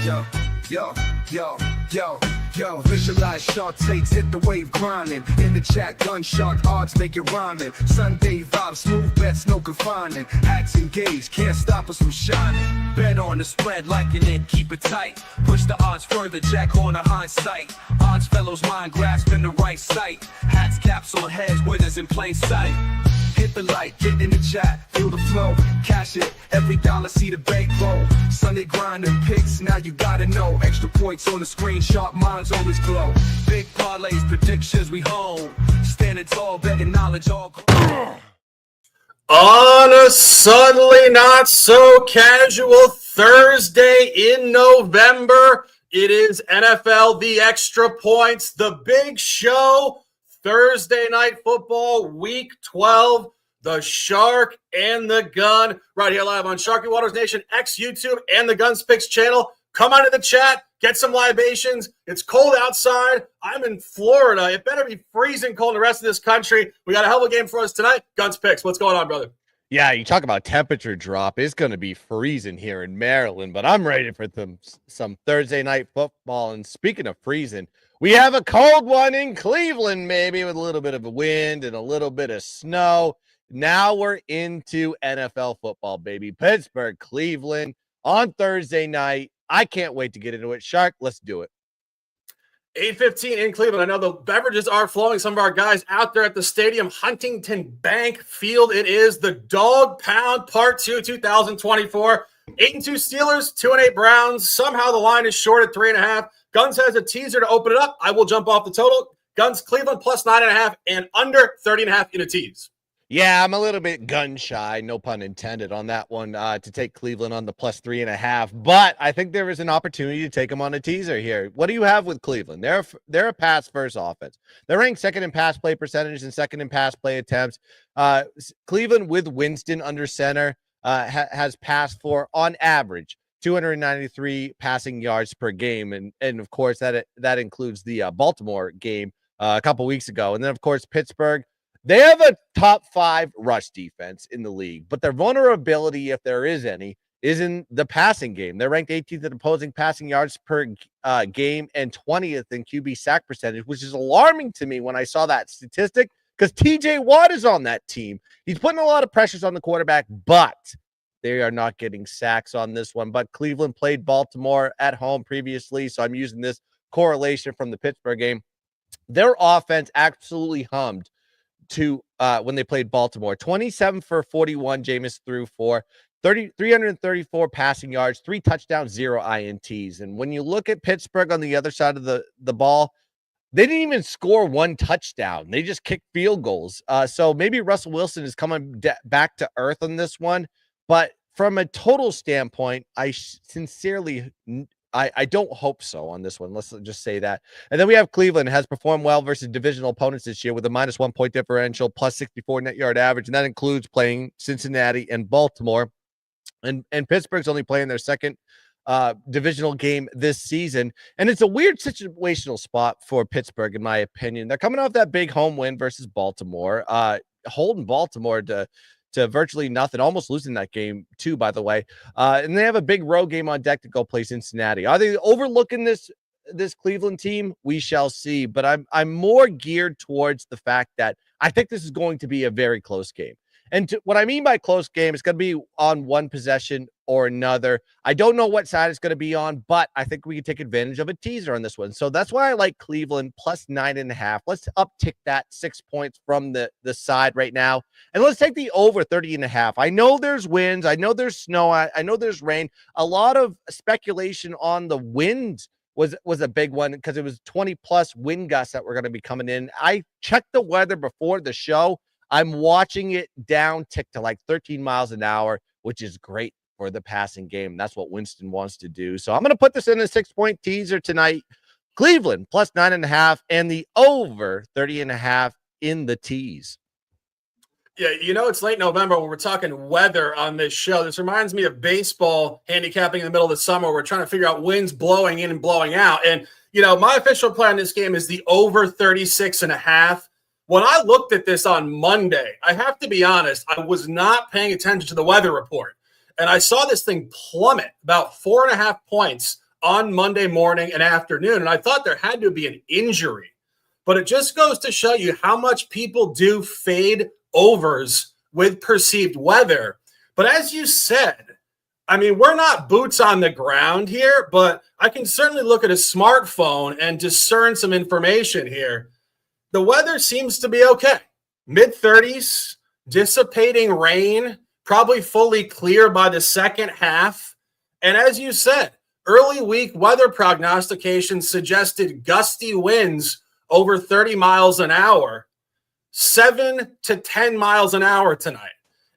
Yo, yo, yo, yo, yo. Visualize shark takes, hit the wave grinding. In the chat, gun shark odds make it rhyming. Sunday vibes, smooth bets, no confining. Hats engaged, can't stop us from shining. Bet on the spread, liking it, keep it tight. Push the odds further, jack on a hindsight. Odds fellows mind grasping the right sight. Hats, caps on heads, winners in plain sight. Hit the like, get in the chat, feel the flow, cash it, every dollar see the bank roll. Sunday grind and picks, now you gotta know. Extra points on the screen, sharp minds always glow. Big parlays, predictions we home. Standing tall, betting knowledge all. On a suddenly not so casual Thursday in November, it is NFL The Extra Points, the big show. Thursday Night Football, Week 12, the Shark and the Gun, right here live on Sharky Waters Nation, X, YouTube, and the Guns Picks channel. Come on to the chat, get some libations. It's cold outside. I'm in Florida. It better be freezing cold in the rest of this country. We got a hell of a game for us tonight. Guns Picks, what's going on, brother? Yeah, you talk about temperature drop. It's going to be freezing here in Maryland, but I'm ready for some Thursday Night Football. And speaking of freezing, we have a cold one in Cleveland, maybe with a little bit of a wind and a little bit of snow. Now we're into NFL football, baby. Pittsburgh, Cleveland on Thursday night. I can't wait to get into it. Shark, let's do it. 8:15 in Cleveland. I know the beverages are flowing. Some of our guys out there at the stadium, Huntington Bank Field. It is the Dog Pound Part 2, 2024. 8-2 Steelers, 2-8 Browns. Somehow the line is short at 3.5. Guns has a teaser to open it up. I will jump off the total. Guns Cleveland plus 9.5 and under 30.5 in a tease. Yeah, I'm a little bit gun shy, no pun intended, on that one to take Cleveland on the plus 3.5. But I think there is an opportunity to take them on a teaser here. What do you have with Cleveland? They're a pass first offense. They're ranked second in pass play percentage and second in pass play attempts. Cleveland with Winston under center has passed for on average 293 passing yards per game, and of course that includes the Baltimore game a couple weeks ago, and then of course Pittsburgh. They have a top 5 rush defense in the league, but their vulnerability, if there is any, is in the passing game. They're ranked 18th in opposing passing yards per game and 20th in QB sack percentage, which is alarming to me when I saw that statistic because TJ Watt is on that team. He's putting a lot of pressures on the quarterback, but they are not getting sacks on this one. But Cleveland played Baltimore at home previously, so I'm using this correlation from the Pittsburgh game. Their offense absolutely hummed to when they played Baltimore. 27 for 41, Jameis threw for 334 passing yards, 3 touchdowns, 0 INTs. And when you look at Pittsburgh on the other side of the ball, they didn't even score 1 touchdown. They just kicked field goals. So maybe Russell Wilson is coming back to earth on this one. But from a total standpoint, I sincerely I don't hope so on this one. Let's just say that. And then we have Cleveland has performed well versus divisional opponents this year with a -1 point differential, plus 64 net yard average. And that includes playing Cincinnati and Baltimore. And Pittsburgh's only playing their second divisional game this season. And it's a weird situational spot for Pittsburgh, in my opinion. They're coming off that big home win versus Baltimore, holding Baltimore to virtually nothing, almost losing that game too, by the way. And they have a big road game on deck to go play Cincinnati. Are they overlooking this Cleveland team? We shall see. But I'm more geared towards the fact that I think this is going to be a very close game. And what I mean by close game, it's going to be on one possession or another. I don't know what side it's going to be on, but I think we can take advantage of a teaser on this one. So that's why I like Cleveland plus 9.5. Let's uptick that 6 points from the side right now. And let's take the over 30.5. I know there's winds. I know there's snow. I know there's rain. A lot of speculation on the wind was a big one because it was 20-plus wind gusts that were going to be coming in. I checked the weather before the show. I'm watching it down tick to like 13 miles an hour, which is great for the passing game. That's what Winston wants to do. So I'm going to put this in a 6-point teaser tonight. Cleveland plus 9.5 and the over 30.5 in the tease. Yeah, you know, it's late November when we're talking weather on this show. This reminds me of baseball handicapping in the middle of the summer. We're trying to figure out winds blowing in and blowing out. And, you know, my official play on this game is the over 36.5. When I looked at this on Monday, I have to be honest, I was not paying attention to the weather report. And I saw this thing plummet about 4.5 points on Monday morning and afternoon. And I thought there had to be an injury, but it just goes to show you how much people do fade overs with perceived weather. But as you said, I mean, we're not boots on the ground here, but I can certainly look at a smartphone and discern some information here. The weather seems to be okay. Mid-30s, dissipating rain, probably fully clear by the second half. And as you said, early week weather prognostications suggested gusty winds over 30 miles an hour, 7 to 10 miles an hour tonight.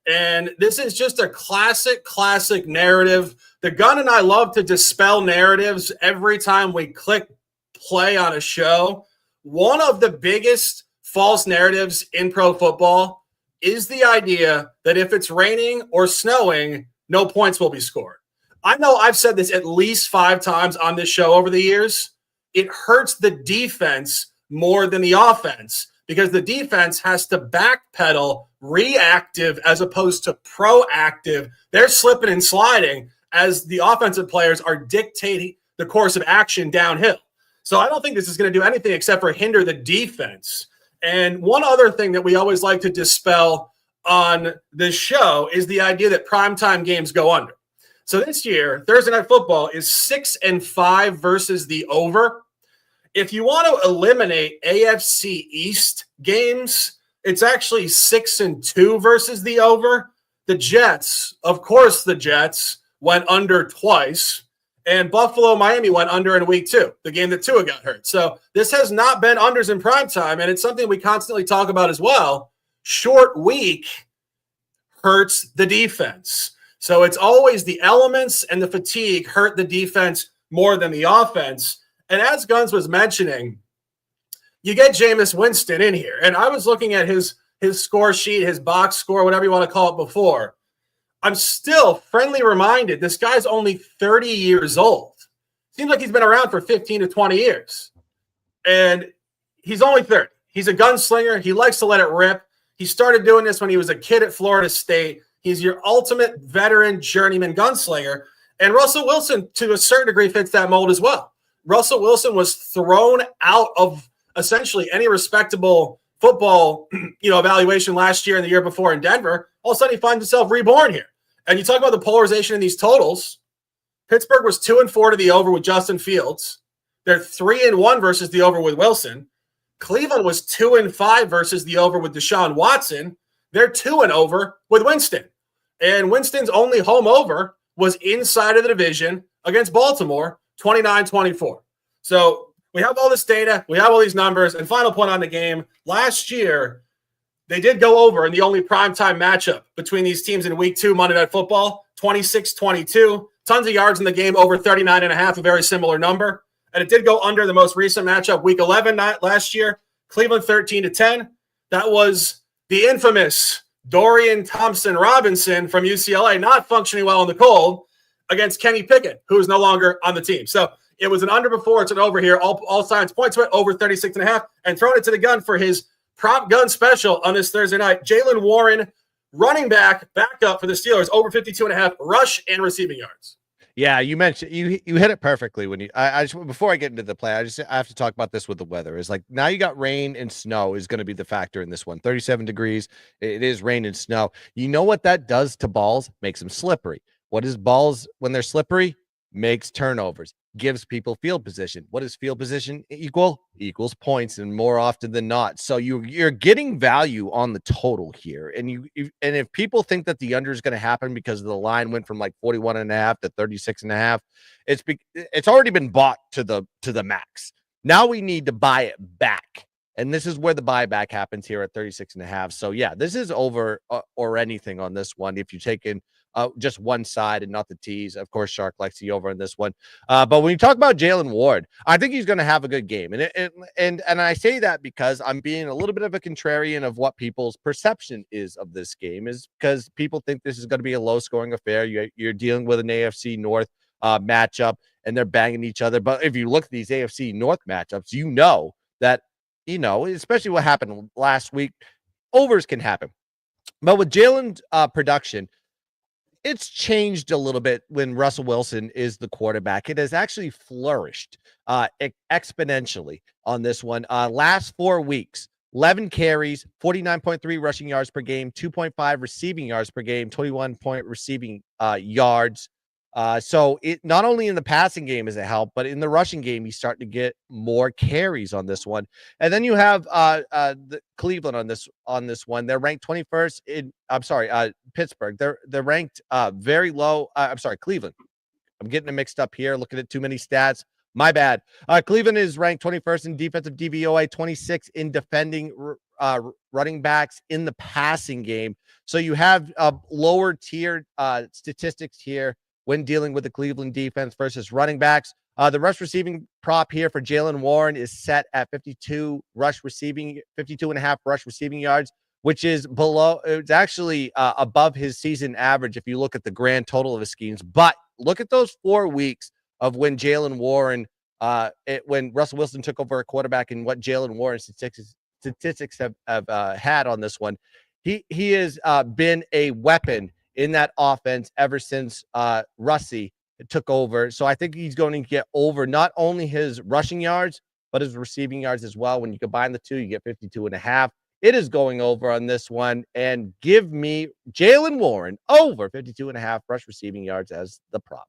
And this is just a classic narrative. The Gun and I love to dispel narratives every time we click play on a show. One of the biggest false narratives in pro football is the idea that if it's raining or snowing, no points will be scored. I know I've said this at least 5 times on this show over the years. It hurts the defense more than the offense because the defense has to backpedal reactive as opposed to proactive. They're slipping and sliding as the offensive players are dictating the course of action downhill. So I don't think this is going to do anything except for hinder the defense. And one other thing that we always like to dispel on this show is the idea that primetime games go under. So this year, Thursday Night Football is 6-5 versus the over. If you want to eliminate AFC East games, it's actually 6-2 versus the over. The Jets, of course, went under twice. And Buffalo, Miami went under in week 2, the game that Tua got hurt. So this has not been unders in prime time, and it's something we constantly talk about as well. Short week hurts the defense. So it's always the elements and the fatigue hurt the defense more than the offense. And as Guns was mentioning, you get Jameis Winston in here. And I was looking at his score sheet, his box score, whatever you want to call it before. I'm still friendly reminded this guy's only 30 years old. Seems like he's been around for 15 to 20 years. And he's only 30. He's a gunslinger. He likes to let it rip. He started doing this when he was a kid at Florida State. He's your ultimate veteran journeyman gunslinger. And Russell Wilson, to a certain degree, fits that mold as well. Russell Wilson was thrown out of essentially any respectable football evaluation last year and the year before in Denver. All of a sudden, he finds himself reborn here. And you talk about the polarization in these totals. Pittsburgh was 2-4 to the over with Justin Fields. They're 3-1 versus the over with Wilson. Cleveland was 2-5 versus the over with Deshaun Watson. They're 2-over with Winston. And Winston's only home over was inside of the division against Baltimore, 29-24. So we have all this data. We have all these numbers. And final point on the game. Last year, they did go over in the only primetime matchup between these teams in week 2, Monday Night Football, 26-22. Tons of yards in the game, over 39.5, a very similar number. And it did go under the most recent matchup, week 11 last year, Cleveland 13-10. That was the infamous Dorian Thompson-Robinson from UCLA not functioning well in the cold against Kenny Pickett, who is no longer on the team. So it was an under before, it's an over here. All signs point to it, over 36.5. And throwing it to the Gun for his prop gun special on this Thursday night. Jaylen Warren, running back, backup for the Steelers, over 52.5 rush and receiving yards. Yeah, you mentioned you hit it perfectly when I just before I get into the play, I have to talk about this with the weather. Is like now you got rain and snow is going to be the factor in this one. 37 degrees. It is rain and snow. You know what that does to balls? Makes them slippery. What is balls when they're slippery? Makes turnovers. Gives people field position. What does field position equal? Equals points, and more often than not. So you're getting value on the total here. And if people think that the under is going to happen because the line went from like 41.5 to 36.5, it's already been bought to the max. Now we need to buy it back. And this is where the buyback happens here at 36.5. So yeah, this is over or anything on this one. If you take in just one side and not the tees. Of course, Shark likes the over in this one. But when you talk about Jaylen Ward, I think he's going to have a good game. And I say that because I'm being a little bit of a contrarian of what people's perception is of this game, is because people think this is going to be a low-scoring affair. You're dealing with an AFC North matchup, and they're banging each other. But if you look at these AFC North matchups, you know that, especially what happened last week, overs can happen. But with Jaylen's production, it's changed a little bit when Russell Wilson is the quarterback. It has actually flourished exponentially on this one. Last 4 weeks, 11 carries, 49.3 rushing yards per game, 2.5 receiving yards per game, 21 receiving yards. So it not only in the passing game is it help, but in the rushing game, he's starting to get more carries on this one. And then you have the Cleveland on this one. They're ranked 21st in Pittsburgh. They're ranked very low. Cleveland. I'm getting it mixed up here, looking at too many stats. My bad. Cleveland is ranked 21st in defensive DVOA, 26 in defending running backs in the passing game. So you have lower tier statistics here when dealing with the Cleveland defense versus running backs. The rush receiving prop here for Jaylen Warren is set at 52 and a half rush receiving yards, which is below. It's actually above his season average if you look at the grand total of his schemes. But look at those 4 weeks of when Jaylen Warren, when Russell Wilson took over a quarterback, and what Jaylen Warren statistics have had on this one. He has been a weapon in that offense ever since Russie took over. So I think he's going to get over not only his rushing yards, but his receiving yards as well. When you combine the two, you get 52 and a half. It is going over on this one. And give me Jaylen Warren over 52 and a half rush receiving yards as the prop.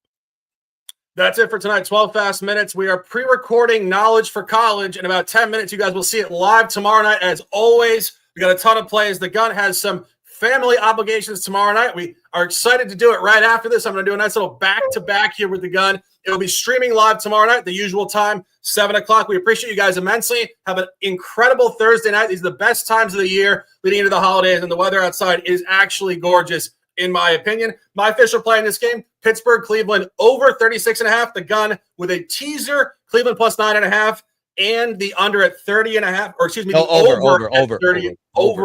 That's it for tonight. 12 fast minutes. We are pre-recording Knowledge for College in about 10 minutes. You guys will see it live tomorrow night. As always, we got a ton of plays. The Gun has some family obligations tomorrow night. We are excited to do it right after this. I'm going to do a nice little back-to-back here with the Gun. It'll be streaming live tomorrow night, the usual time, 7 o'clock. We appreciate you guys immensely. Have an incredible Thursday night. These are the best times of the year leading into the holidays, and the weather outside is actually gorgeous, in my opinion. My official play in this game, Pittsburgh, Cleveland, over 36.5. The Gun with a teaser, Cleveland plus 9.5, and the under at 30.5, or excuse me, over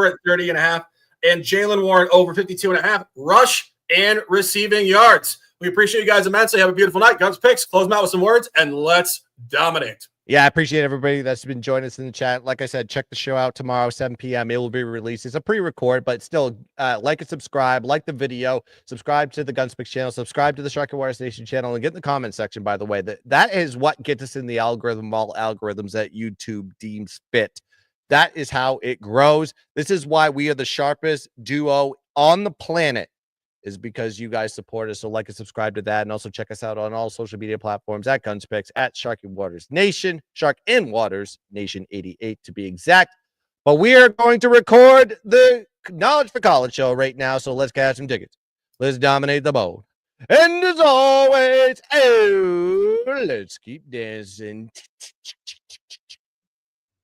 at 30.5. And Jaylen Warren over 52.5 rush and receiving yards. We appreciate you guys immensely. Have a beautiful night. Guns picks. Close them out with some words, and let's dominate. Yeah, I appreciate everybody that's been joining us in the chat. Like I said, check the show out tomorrow, 7 p.m. It will be released. It's a pre-record, but still, like and subscribe, like the video, subscribe to the Guns Picks channel, subscribe to the Shark and Waters Nation channel, and get in the comment section, by the way. That is what gets us in the algorithm, all algorithms that YouTube deems fit. That is how it grows. This is why we are the sharpest duo on the planet, is because you guys support us. So like and subscribe to that. And also check us out on all social media platforms at Guns Picks, at Shark and Waters Nation, Shark and Waters Nation 88 to be exact. But we are going to record the Knowledge for College show right now. So let's catch some tickets. Let's dominate the board. And as always, let's keep dancing.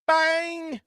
Bang!